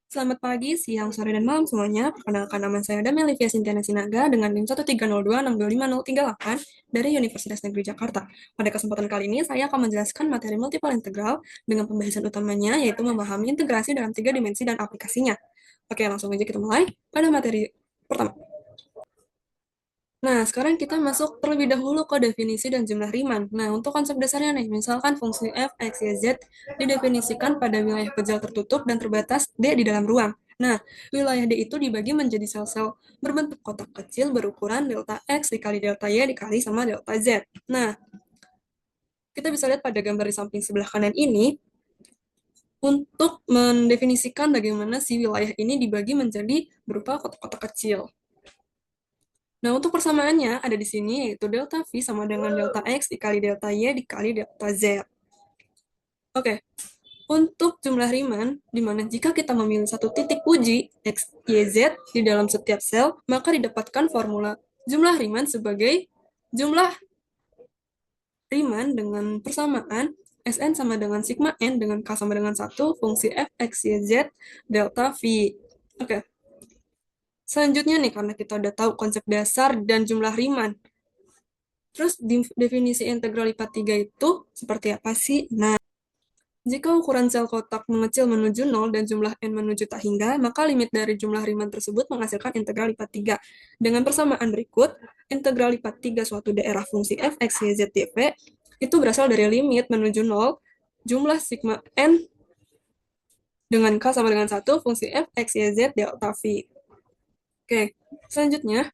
Selamat pagi, siang, sore, dan malam semuanya. Perkenalkan nama saya Dami Olivia Sintiana Sinaga dengan NIM 130262538 dari Universitas Negeri Jakarta. Pada kesempatan kali ini, saya akan menjelaskan materi multiple integral dengan pembahasan utamanya yaitu memahami integrasi dalam 3 dimensi dan aplikasinya. Oke, langsung aja kita mulai pada materi pertama. Nah, sekarang kita masuk terlebih dahulu ke definisi dan jumlah Riemann. Nah, untuk konsep dasarnya nih, misalkan fungsi f, x, y, z didefinisikan pada wilayah pejal tertutup dan terbatas D di dalam ruang. Nah, wilayah D itu dibagi menjadi sel-sel berbentuk kotak kecil berukuran delta x dikali delta y dikali sama delta z. Nah, kita bisa lihat pada gambar di samping sebelah kanan ini, untuk mendefinisikan bagaimana si wilayah ini dibagi menjadi berupa kotak-kotak kecil. Nah, untuk persamaannya ada di sini, yaitu delta V sama dengan delta X dikali delta Y dikali delta Z. Oke, untuk jumlah Riemann, di mana jika kita memilih satu titik uji X, Y, Z di dalam setiap sel, maka didapatkan formula jumlah Riemann sebagai jumlah Riemann dengan persamaan Sn sama dengan sigma n dengan K sama dengan 1 fungsi f, x, y, z delta V. Oke, selanjutnya nih, karena kita udah tahu konsep dasar dan jumlah Riemann, terus definisi integral lipat 3 itu seperti apa sih? Nah, jika ukuran sel kotak mengecil menuju 0 dan jumlah n menuju tak hingga, maka limit dari jumlah Riemann tersebut menghasilkan integral lipat 3. Dengan persamaan berikut, integral lipat 3 suatu daerah fungsi f, x, y, z, dv itu berasal dari limit menuju 0 jumlah sigma n dengan k sama dengan 1 fungsi f, x, y, z, delta v. Oke, selanjutnya.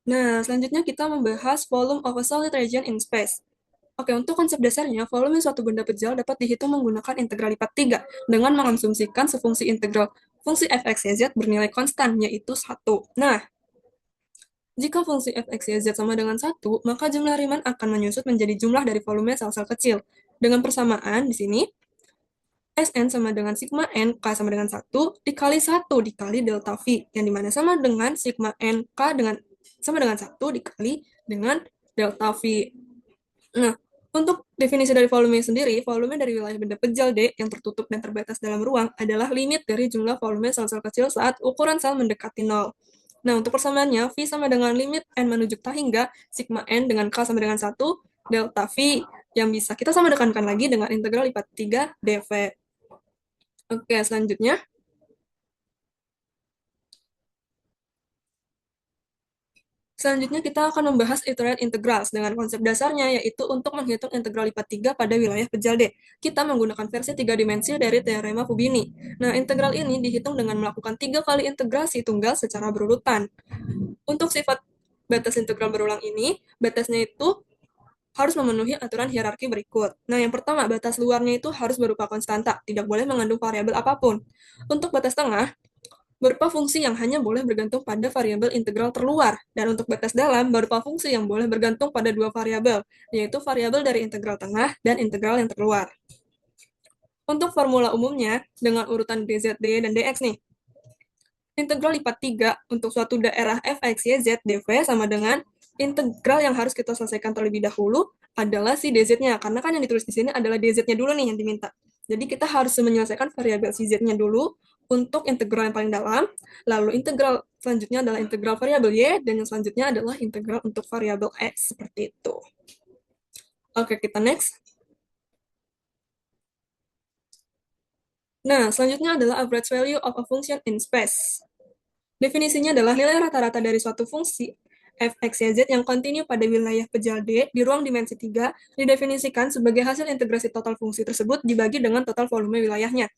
Nah, selanjutnya kita membahas volume of a solid region in space. Oke, untuk konsep dasarnya, volume suatu benda pejal dapat dihitung menggunakan integral lipat 3 dengan mengasumsikan sefungsi integral fungsi f, x, y, z bernilai konstan, yaitu 1. Nah, jika fungsi f, x, y, z sama dengan 1, maka jumlah Riemann akan menyusut menjadi jumlah dari volume sel-sel kecil. Dengan persamaan di sini, Sn sama dengan sigma n, K sama dengan 1, dikali 1 dikali delta V, yang dimana sama dengan sigma n, K dengan sama dengan 1 dikali dengan delta V. Nah, untuk definisi dari volume sendiri, volume dari wilayah benda pejal D yang tertutup dan terbatas dalam ruang adalah limit dari jumlah volume sel-sel kecil saat ukuran sel mendekati 0. Nah, untuk persamaannya, V sama dengan limit N menuju K hingga sigma N dengan K sama dengan 1, delta V, yang bisa kita sama tekankan lagi dengan integral lipat 3 dV. Oke, selanjutnya. Selanjutnya kita akan membahas iterate integrals dengan konsep dasarnya yaitu untuk menghitung integral lipat 3 pada wilayah pejal D. Kita menggunakan versi 3 dimensi dari teorema Fubini. Nah, integral ini dihitung dengan melakukan 3 kali integrasi tunggal secara berurutan. Untuk sifat batas integral berulang ini, batasnya itu harus memenuhi aturan hierarki berikut. Nah, yang pertama, batas luarnya itu harus berupa konstanta, tidak boleh mengandung variabel apapun. Untuk batas tengah, berupa fungsi yang hanya boleh bergantung pada variabel integral terluar, dan untuk batas dalam berupa fungsi yang boleh bergantung pada dua variabel, yaitu variabel dari integral tengah dan integral yang terluar. Untuk formula umumnya, dengan urutan dz, dy, dan dx nih. Integral lipat 3 untuk suatu daerah f, x, y, z, dv sama dengan integral yang harus kita selesaikan terlebih dahulu adalah si dz-nya, karena kan yang ditulis di sini adalah dz-nya dulu nih yang diminta. Jadi kita harus menyelesaikan variabel si z-nya dulu untuk integral yang paling dalam, lalu integral selanjutnya adalah integral variabel y, dan yang selanjutnya adalah integral untuk variabel x, seperti itu. Oke, kita next. Nah, selanjutnya adalah average value of a function in space. Definisinya adalah nilai rata-rata dari suatu fungsi f, x, y, z yang kontinu pada wilayah pejal D di ruang dimensi 3 didefinisikan sebagai hasil integrasi total fungsi tersebut dibagi dengan total volume wilayahnya.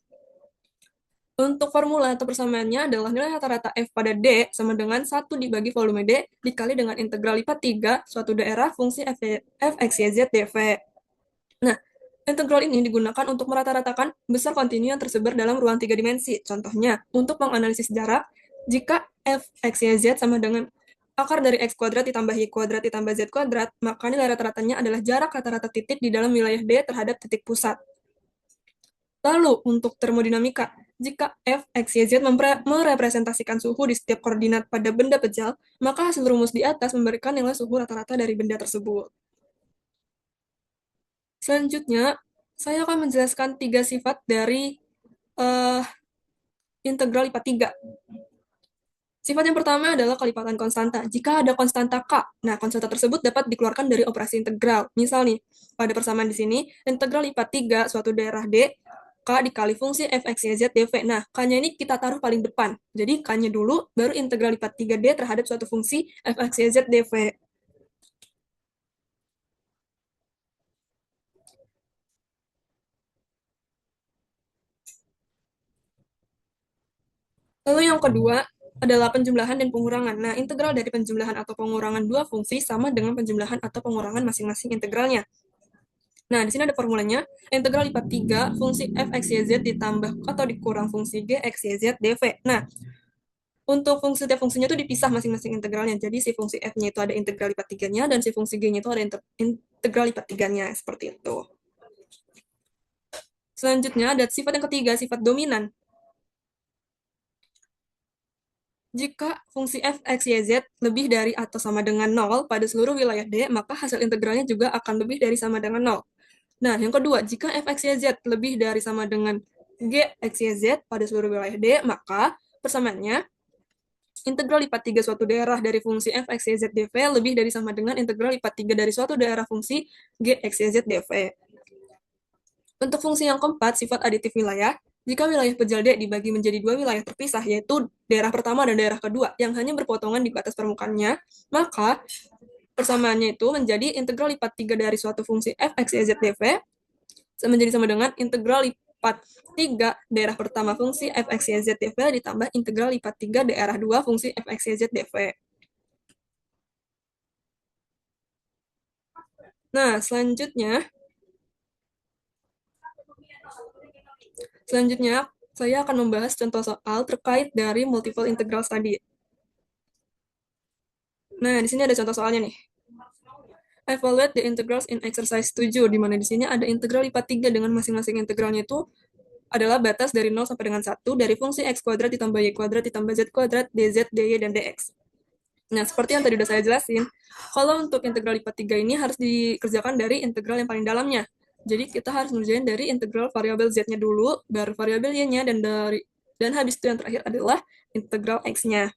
Untuk formula atau persamaannya adalah nilai rata-rata f pada D sama dengan 1 dibagi volume D dikali dengan integral lipat 3 suatu daerah fungsi f, x, y, z, dv. Nah, integral ini digunakan untuk merata-ratakan besar kontinu yang tersebar dalam ruang 3 dimensi. Contohnya, untuk menganalisis jarak, jika f, x, y, z sama dengan akar dari x kuadrat ditambah y kuadrat ditambah z kuadrat, maka nilai rata-ratanya adalah jarak rata-rata titik di dalam wilayah D terhadap titik pusat. Lalu, untuk termodinamika, jika f, x, y, z merepresentasikan suhu di setiap koordinat pada benda pejal, maka hasil rumus di atas memberikan nilai suhu rata-rata dari benda tersebut. Selanjutnya, Saya akan menjelaskan 3 sifat dari eh, integral lipat 3. Sifat yang pertama adalah kelipatan konstanta. Jika ada konstanta K, nah konstanta tersebut dapat dikeluarkan dari operasi integral. Misal nih, pada persamaan di sini, integral lipat 3 suatu daerah D, K dikali fungsi f, x, y, z, dv. Nah, K-nya ini kita taruh paling depan. Jadi, K-nya dulu, baru integral lipat 3D terhadap suatu fungsi f, x, y, z, dv. Lalu yang kedua adalah penjumlahan dan pengurangan. Nah, integral dari penjumlahan atau pengurangan dua fungsi sama dengan penjumlahan atau pengurangan masing-masing integralnya. Nah, di sini ada formulanya. Integral lipat 3 fungsi f, x, y, z ditambah atau dikurang fungsi g, x, y, z, dv. Nah, untuk fungsi setiap fungsinya itu dipisah masing-masing integralnya. Jadi, si fungsi f-nya itu ada integral lipat 3-nya, dan si fungsi g-nya itu ada integral lipat 3-nya. Seperti itu. Selanjutnya, ada sifat yang ketiga, sifat dominan. Jika fungsi f, x, y, z lebih dari atau sama dengan 0 pada seluruh wilayah D, maka hasil integralnya juga akan lebih dari sama dengan 0. Nah, yang kedua, jika f, x, y, z lebih dari sama dengan g, x, y, z pada seluruh wilayah D, maka persamaannya integral lipat 3 suatu daerah dari fungsi f, x, y, z, dv lebih dari sama dengan integral lipat 3 dari suatu daerah fungsi g, x, y, z, dv. Untuk fungsi yang keempat, sifat aditif wilayah, jika wilayah pejal D dibagi menjadi dua wilayah terpisah, yaitu daerah pertama dan daerah kedua, yang hanya berpotongan di batas permukaannya, maka persamaannya itu menjadi integral lipat 3 dari suatu fungsi f, x, y, z, dv, menjadi sama dengan integral lipat 3 daerah pertama fungsi f, x, y, z, dv ditambah integral lipat 3 daerah 2 fungsi f, x, y, z, dv. Nah, selanjutnya saya akan membahas contoh soal terkait dari multiple integral tadi. Nah, di sini ada contoh soalnya nih. Evaluate the integrals in exercise 7, di mana di sini ada integral lipat 3 dengan masing-masing integralnya itu adalah batas dari 0 sampai dengan 1 dari fungsi x kuadrat ditambah y kuadrat ditambah z kuadrat, dz, dy, dan dx. Nah, seperti yang tadi udah saya jelasin, kalau untuk integral lipat 3 ini harus dikerjakan dari integral yang paling dalamnya. Jadi kita harus ngerjain dari integral variabel z-nya dulu, baru variabel y-nya, dan habis itu yang terakhir adalah integral x-nya.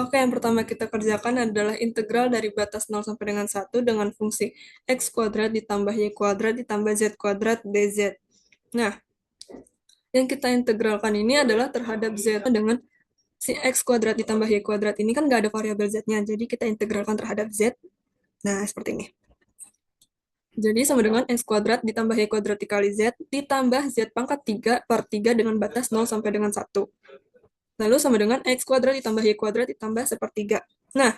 Oke, yang pertama kita kerjakan adalah integral dari batas 0 sampai dengan 1 dengan fungsi x kuadrat ditambah y kuadrat ditambah z kuadrat dz. Nah, yang kita integralkan ini adalah terhadap z dengan si x kuadrat ditambah y kuadrat ini kan nggak ada variabel z-nya, jadi kita integralkan terhadap z. Nah, seperti ini. Jadi sama dengan x kuadrat ditambah y kuadrat dikali z ditambah z pangkat 3 per 3 dengan batas 0 sampai dengan 1. Lalu sama dengan x kuadrat ditambah y kuadrat ditambah sepertiga. Nah,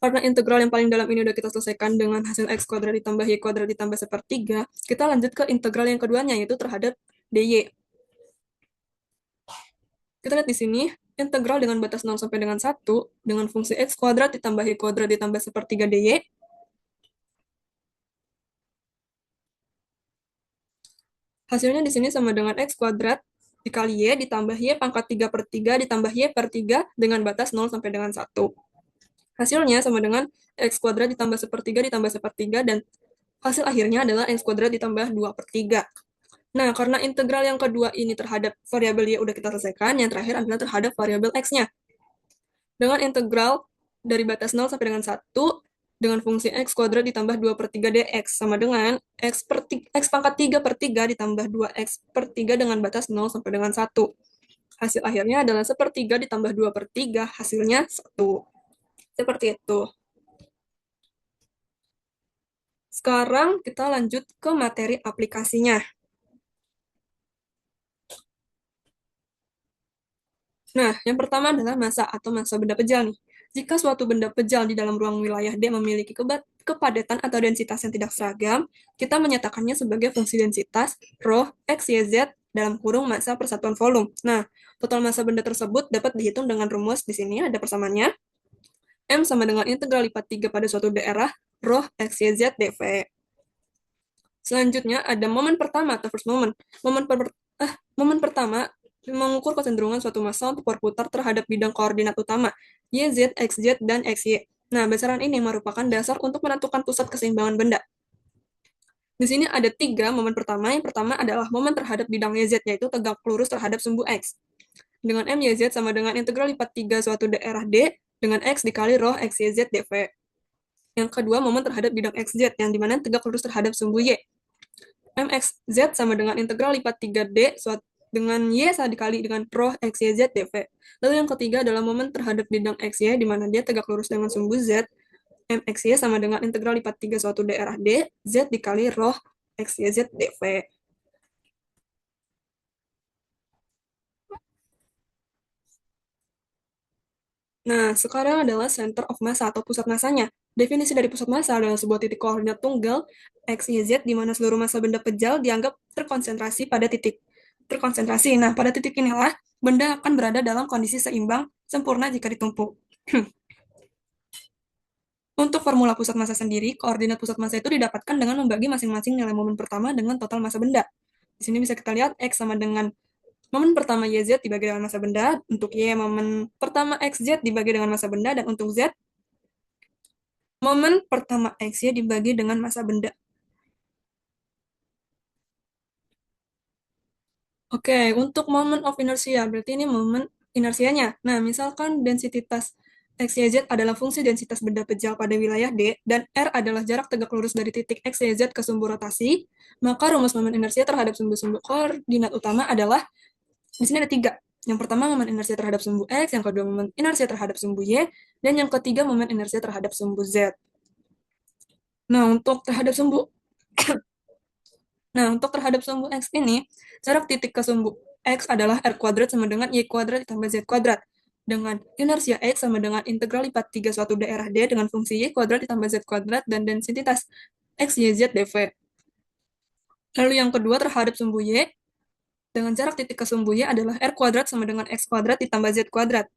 karena integral yang paling dalam ini udah kita selesaikan dengan hasil x kuadrat ditambah y kuadrat ditambah sepertiga, kita lanjut ke integral yang keduanya, yaitu terhadap dy. Kita lihat di sini, integral dengan batas 0 sampai dengan 1, dengan fungsi x kuadrat ditambah y kuadrat ditambah sepertiga dy, hasilnya di sini sama dengan x kuadrat dikali y ditambah y pangkat 3 per 3 ditambah y per 3 dengan batas 0 sampai dengan 1. Hasilnya sama dengan x kuadrat ditambah sepertiga ditambah sepertiga, dan hasil akhirnya adalah x kuadrat ditambah 2 per 3. Nah, karena integral yang kedua ini terhadap variabel y udah kita selesaikan, yang terakhir adalah terhadap variabel x-nya. Dengan integral dari batas 0 sampai dengan 1, dengan fungsi x kuadrat ditambah 2 per 3 dx, sama dengan x pangkat 3 per 3 ditambah 2x per 3 dengan batas 0 sampai dengan 1. Hasil akhirnya adalah sepertiga ditambah 2 per 3, hasilnya 1. Seperti itu. Sekarang kita lanjut ke materi aplikasinya. Nah, yang pertama adalah massa atau massa benda pejal nih. Jika suatu benda pejal di dalam ruang wilayah D memiliki kepadatan atau densitas yang tidak seragam, kita menyatakannya sebagai fungsi densitas rho x, y, z dalam kurung massa persatuan volume. Nah, total massa benda tersebut dapat dihitung dengan rumus di sini ada persamaannya. M sama dengan integral lipat 3 pada suatu daerah rho x, y, z dv. Selanjutnya ada momen pertama atau first moment. Momen pertama mengukur kecenderungan suatu massa untuk berputar terhadap bidang koordinat utama, Y, Z, X, Z, dan X, Y. Nah, besaran ini merupakan dasar untuk menentukan pusat keseimbangan benda. Di sini ada tiga momen pertama. Yang pertama adalah momen terhadap bidang YZ, yaitu tegak lurus terhadap sumbu X. Dengan MYZ sama dengan integral lipat 3 suatu daerah D dengan X dikali roh XYZ dV. Yang kedua, momen terhadap bidang XZ, yang dimana tegak lurus terhadap sumbu Y. MXZ sama dengan integral lipat 3D dengan Y sama dikali dengan roh XYZ dV. Lalu yang ketiga adalah momen terhadap bidang XY, di mana dia tegak lurus dengan sumbu Z. MXY sama dengan integral lipat 3 suatu daerah D, Z dikali roh XYZ dV. Nah, sekarang adalah center of mass atau pusat masanya. Definisi dari pusat massa adalah sebuah titik koordinat tunggal X, Y, Z di mana seluruh massa benda pejal dianggap terkonsentrasi pada titik terkonsentrasi. Nah, pada titik inilah benda akan berada dalam kondisi seimbang sempurna jika ditumpuk. Untuk formula pusat massa sendiri, koordinat pusat massa itu didapatkan dengan membagi masing-masing nilai momen pertama dengan total massa benda. Di sini bisa kita lihat X sama dengan momen pertama YZ dibagi dengan massa benda, untuk Y momen pertama XZ dibagi dengan massa benda, dan untuk Z momen pertama X ya dibagi dengan massa benda. Oke, untuk moment of inertia, berarti ini momen inersianya. Nah, misalkan densitas X, Y, Z adalah fungsi densitas benda pejal pada wilayah D, dan R adalah jarak tegak lurus dari titik X, Y, Z ke sumbu rotasi, maka rumus momen inersia terhadap sumbu-sumbu koordinat utama adalah, di sini ada tiga. Yang pertama, momen inersia terhadap sumbu X, yang kedua, momen inersia terhadap sumbu Y, dan yang ketiga, momen inersia terhadap sumbu Z. Nah, untuk terhadap sumbu Nah, untuk terhadap sumbu X ini, jarak titik ke sumbu X adalah R kuadrat sama dengan Y kuadrat ditambah Z kuadrat. Dengan inersia X sama dengan integral lipat 3 suatu daerah D dengan fungsi Y kuadrat ditambah Z kuadrat dan densitas X, Y, Z, dV. Lalu yang kedua terhadap sumbu Y, dengan jarak titik ke sumbu Y adalah R kuadrat sama dengan X kuadrat ditambah Z kuadrat.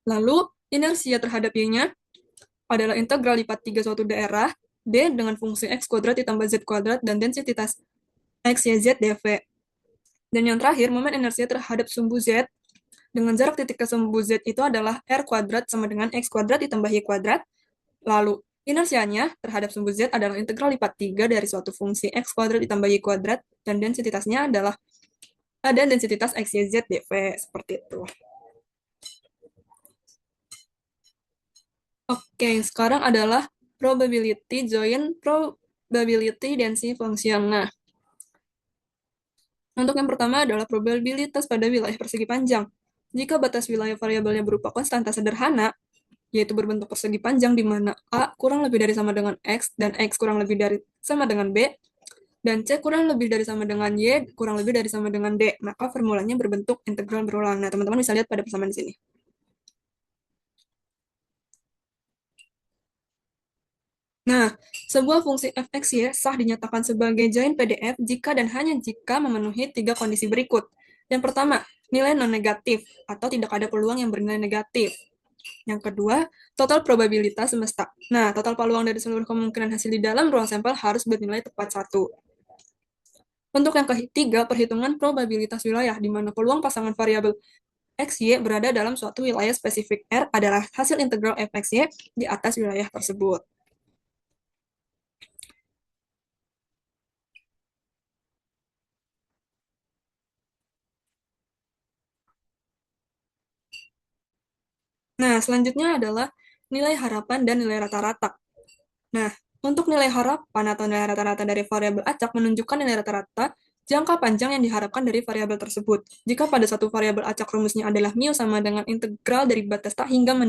Lalu inersia terhadap Y-nya adalah integral lipat 3 suatu daerah D dengan fungsi X kuadrat ditambah Z kuadrat dan densitas X, Y, Z, dV. Dan yang terakhir, momen inersia terhadap sumbu Z dengan jarak titik ke sumbu Z itu adalah R kuadrat sama dengan X kuadrat ditambah Y kuadrat. Lalu, inersianya terhadap sumbu Z adalah integral lipat 3 dari suatu fungsi X kuadrat ditambah Y kuadrat, dan densitasnya adalah ada densitas X, Y, Z, dV. Seperti itu. Oke, sekarang adalah probability join probability density function. Nah, untuk yang pertama adalah probabilitas pada wilayah persegi panjang. Jika batas wilayah variabelnya berupa konstanta sederhana, yaitu berbentuk persegi panjang di mana A kurang lebih dari sama dengan X, dan X kurang lebih dari sama dengan B, dan C kurang lebih dari sama dengan Y, kurang lebih dari sama dengan D, maka formulanya berbentuk integral berulang. Nah, teman-teman bisa lihat pada persamaan di sini. Nah, sebuah fungsi fx, y sah dinyatakan sebagai join PDF jika dan hanya jika memenuhi tiga kondisi berikut. Yang pertama, nilai non-negatif atau tidak ada peluang yang bernilai negatif. Yang kedua, total probabilitas semesta. Nah, total peluang dari seluruh kemungkinan hasil di dalam ruang sampel harus bernilai tepat 1. Untuk yang ketiga, perhitungan probabilitas wilayah, di mana peluang pasangan variabel X, Y berada dalam suatu wilayah spesifik R adalah hasil integral fx, y di atas wilayah tersebut. Nah, selanjutnya adalah nilai harapan dan nilai rata-rata. Nah, untuk nilai harapan atau nilai rata-rata dari variabel acak menunjukkan nilai rata-rata jangka panjang yang diharapkan dari variabel tersebut. Jika pada satu variabel acak rumusnya adalah mu sama dengan integral dari batas tak hingga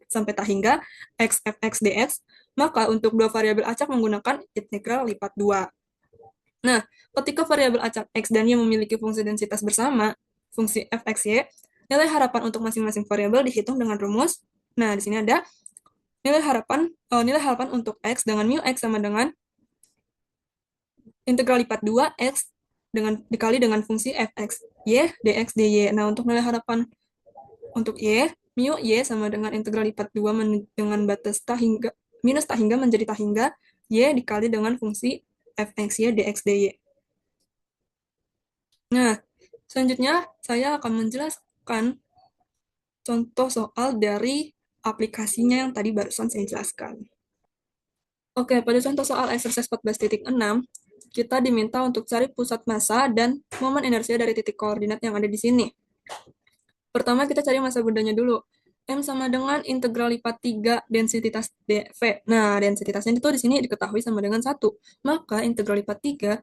sampai tak hingga x fx dx, maka untuk dua variabel acak menggunakan integral lipat 2. Nah, ketika variabel acak x dan y memiliki fungsi densitas bersama, fungsi fx, y, nilai harapan untuk masing-masing variabel dihitung dengan rumus. Nah, di sini ada nilai harapan untuk x dengan mu x sama dengan integral lipat 2 x dikali dengan fungsi fx y dx dy. Nah, untuk nilai harapan untuk y, mu y sama dengan integral lipat 2 dengan batas tak hingga minus tak hingga menjadi tak hingga y dikali dengan fungsi fx y dx dy. Nah, selanjutnya saya akan menjelaskan contoh soal dari aplikasinya yang tadi barusan saya jelaskan. Oke, pada contoh soal exercise 14.6, kita diminta untuk cari pusat massa dan momen inersia dari titik koordinat yang ada di sini. Pertama, kita cari massa bundanya dulu. M sama dengan integral lipat 3 densitas dV. Nah, densitasnya itu di sini diketahui sama dengan 1. Maka integral lipat 3,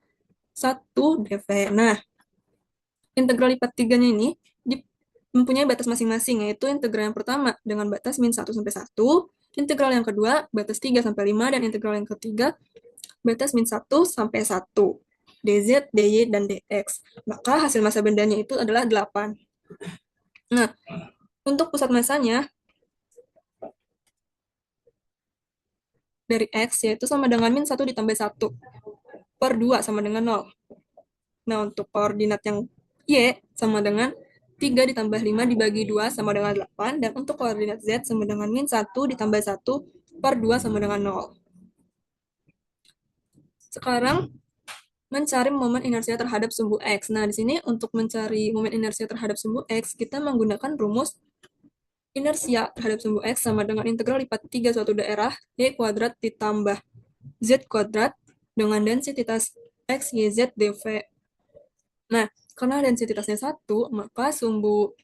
1 dV. Nah, integral lipat 3-nya ini mempunyai batas masing-masing, yaitu integral yang pertama dengan batas min 1 sampai 1, integral yang kedua batas 3 sampai 5, dan integral yang ketiga batas min 1 sampai 1. dz, dy, dan dx. Maka hasil massa bendanya itu adalah 8. Nah, untuk pusat massanya dari X yaitu sama dengan min 1 ditambah 1 per 2 sama dengan 0. Nah, untuk koordinat yang Y sama dengan 3 ditambah 5 dibagi 2 sama dengan 8. Dan untuk koordinat Z sama dengan min 1 ditambah 1 per 2 sama dengan 0. Sekarang mencari momen inersia terhadap sumbu X. Nah, di sini untuk mencari momen inersia terhadap sumbu X, kita menggunakan rumus inersia terhadap sumbu X sama dengan integral lipat 3 suatu daerah Y kuadrat ditambah Z kuadrat dengan densitas X, Y, Z, dV. Nah, karena densitasnya 1, maka sumbu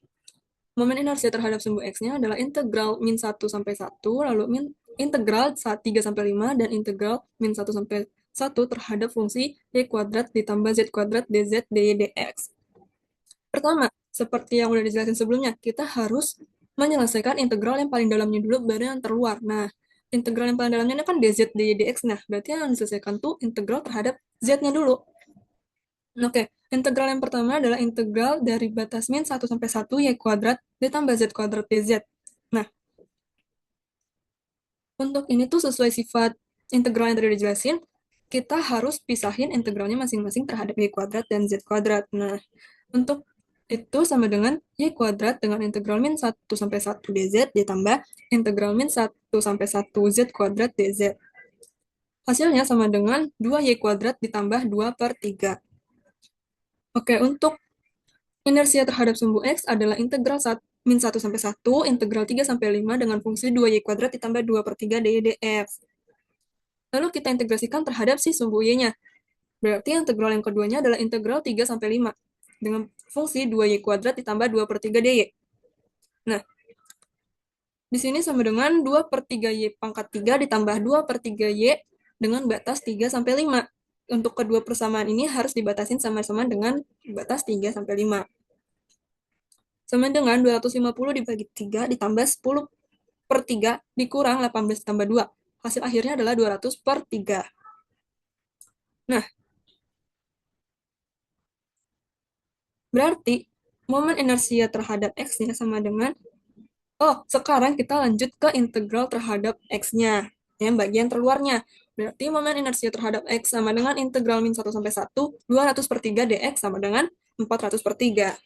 momen inersia terhadap sumbu X-nya adalah integral min 1 sampai 1, lalu integral 3 sampai 5, dan integral min 1 sampai 1 terhadap fungsi Y kuadrat ditambah Z kuadrat dz, dy, dx. Pertama, seperti yang udah dijelasin sebelumnya, kita harus menyelesaikan integral yang paling dalamnya dulu, baru yang terluar. Nah, integral yang paling dalamnya ini kan dz, dy, dx. Nah, berarti yang diselesaikan tuh integral terhadap z-nya dulu. Oke, integral yang pertama adalah integral dari batas min 1 sampai 1 y kuadrat ditambah z kuadrat dz. Nah, untuk ini tuh sesuai sifat integral yang tadi dijelasin, kita harus pisahin integralnya masing-masing terhadap y kuadrat dan z kuadrat. Nah, untuk itu sama dengan y kuadrat dengan integral min 1 sampai 1 dz ditambah integral min 1 sampai 1 z kuadrat dz. Hasilnya sama dengan 2y kuadrat ditambah 2 per 3. Oke, untuk inersia terhadap sumbu X adalah integral min 1 sampai 1, integral 3 sampai 5 dengan fungsi 2y kuadrat ditambah 2 per 3 dy dx. Lalu kita integrasikan terhadap si sumbu y-nya. Berarti integral yang keduanya adalah integral 3 sampai 5 dengan fungsi 2y kuadrat ditambah 2 per 3 dy. Nah, di sini sama dengan 2 per 3y pangkat 3 ditambah 2 per 3y dengan batas 3 sampai 5. Untuk kedua persamaan ini harus dibatasin sama-sama dengan batas 3 sampai 5. Sama dengan 250 dibagi 3 ditambah 10 per 3 dikurang 18 tambah 2. Hasil akhirnya adalah 200 per 3. Nah, berarti momen inersia terhadap X-nya sama dengan, sekarang kita lanjut ke integral terhadap X-nya, yang bagian terluarnya. Berarti momen inersia terhadap X sama dengan integral min 1 sampai 1, 200 per 3 dx sama dengan 400 per 3.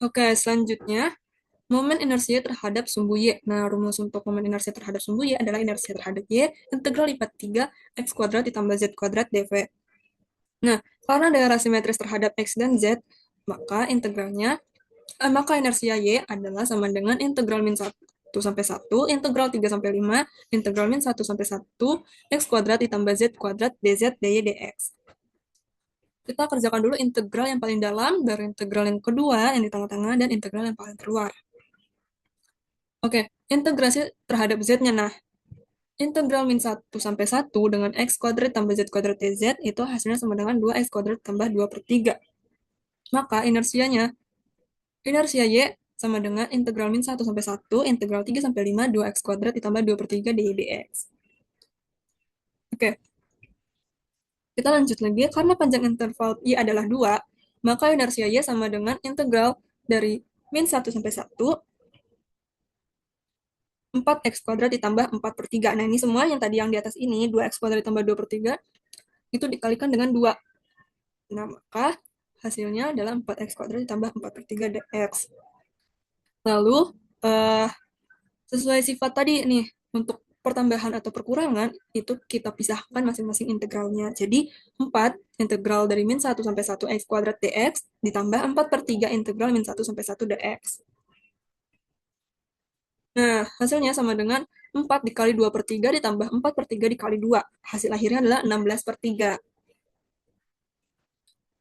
Oke, selanjutnya momen inersia terhadap sumbu Y. Nah, rumus untuk momen inersia terhadap sumbu Y adalah inersia terhadap Y, integral lipat 3 X kuadrat ditambah Z kuadrat dV. Nah, karena daerah simetris terhadap X dan Z, maka inersia Y adalah sama dengan integral min 1 sampai 1, integral 3 sampai 5, integral min 1 sampai 1, X kuadrat ditambah Z kuadrat dz, dy, dx. Kita kerjakan dulu integral yang paling dalam, dari integral yang kedua yang di tengah-tengah, dan integral yang paling keluar. Oke, integrasi terhadap Z-nya. Nah, integral min 1 sampai 1 dengan X kuadrat tambah Z kuadrat dz itu hasilnya sama dengan 2X kuadrat tambah 2 per 3. Maka inersia Y sama dengan integral min 1 sampai 1, integral 3 sampai 5, 2X kuadrat ditambah 2 per 3 dy dx. Oke, kita lanjut lagi. Karena panjang interval Y adalah 2, maka inersia Y sama dengan integral dari min 1 sampai 1, 4x kuadrat ditambah 4 per 3. Nah, ini semua yang tadi yang di atas ini, 2x kuadrat ditambah 2 per 3, itu dikalikan dengan 2. Nah, maka hasilnya adalah 4x kuadrat ditambah 4 per 3 dx. Lalu, sesuai sifat tadi nih, untuk pertambahan atau perkurangan, itu kita pisahkan masing-masing integralnya. Jadi, 4 integral dari min 1 sampai 1 x kuadrat dx ditambah 4/3 integral min 1 sampai 1 dx. Nah, hasilnya sama dengan 4 dikali 2/3 ditambah 4/3 dikali 2. Hasil akhirnya adalah 16/3.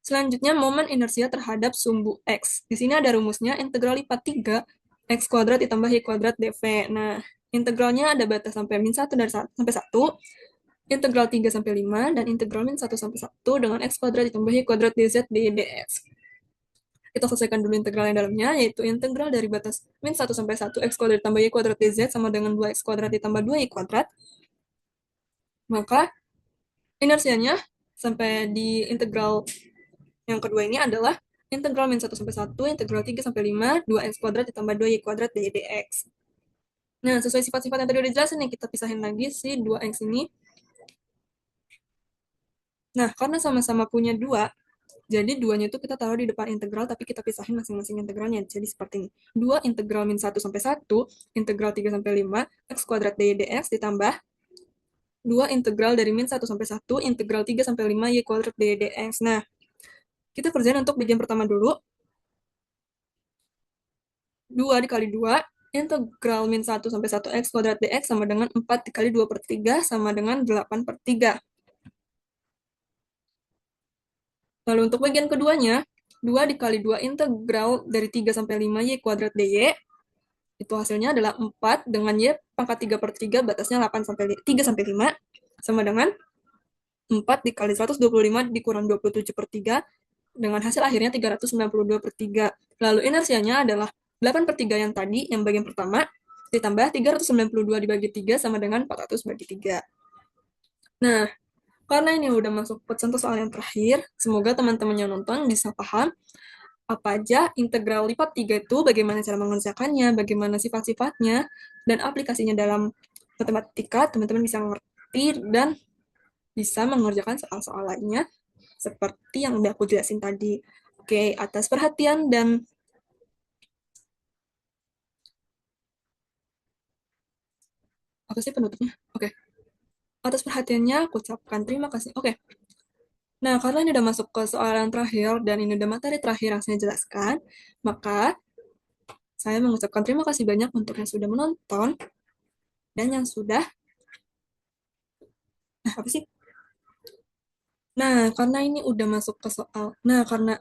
Selanjutnya, momen inersia terhadap sumbu X. Di sini ada rumusnya, integral lipat 3, X kuadrat ditambah Y kuadrat dV. Nah, integralnya ada batas sampai min 1 dari 1 sampai 1, integral 3 sampai 5, dan integral min 1 sampai 1 dengan X kuadrat ditambah Y kuadrat dz dx. Kita selesaikan dulu integral yang dalamnya, yaitu integral dari batas min 1 sampai 1, X kuadrat ditambah Y kuadrat dz sama dengan 2X kuadrat ditambah 2Y kuadrat. Maka, inersianya sampai di integral yang kedua ini adalah integral min 1 sampai 1, integral 3 sampai 5, 2x kuadrat ditambah 2y kuadrat dx. Nah, sesuai sifat-sifat yang tadi udah jelasin nih, kita pisahin lagi si 2x ini. Nah, karena sama-sama punya 2, jadi 2-nya itu kita taruh di depan integral, tapi kita pisahin masing-masing integralnya. Jadi seperti ini. 2 integral min 1 sampai 1, integral 3 sampai 5, x kuadrat dx ditambah 2 integral dari min 1 sampai 1, integral 3 sampai 5, y kuadrat dx. Nah, kita kerjain untuk bagian pertama dulu. 2 dikali 2, integral min 1 sampai 1 x kuadrat dx sama dengan 4 dikali 2/3 sama dengan 8/3. Lalu untuk bagian keduanya, 2 dikali 2 integral dari 3 sampai 5 y kuadrat dy, itu hasilnya adalah 4 dengan y pangkat 3/3, batasnya 8 sampai 3 sampai 5, sama dengan 4 dikali 125 dikurang 27/3, dengan hasil akhirnya 392/3. Lalu inersianya adalah 8/3 yang tadi, yang bagian pertama, ditambah 392 dibagi 3 sama dengan 400 bagi 3. Nah, karena ini udah masuk contoh soal yang terakhir, semoga teman-teman yang nonton bisa paham apa aja integral lipat 3 itu, bagaimana cara mengerjakannya, bagaimana sifat-sifatnya, dan aplikasinya dalam matematika, teman-teman bisa mengerti dan bisa mengerjakan soal-soal lainnya seperti yang udah aku jelasin tadi. Oke, atas perhatian dan apa sih penutupnya? Oke. Atas perhatiannya, aku ucapkan terima kasih. Oke. Nah, karena ini udah masuk ke soal yang terakhir dan ini udah materi terakhir yang saya jelaskan, maka saya mengucapkan terima kasih banyak untuk yang sudah menonton dan yang sudah, nah apa sih? Nah, karena ini udah masuk ke soal, karena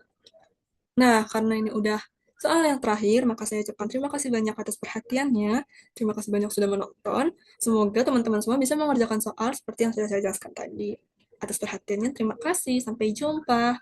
ini udah soal yang terakhir, maka saya ucapkan terima kasih banyak atas perhatiannya. Terima kasih banyak sudah menonton. Semoga teman-teman semua bisa mengerjakan soal seperti yang sudah saya jelaskan tadi. Atas perhatiannya, terima kasih. Sampai jumpa.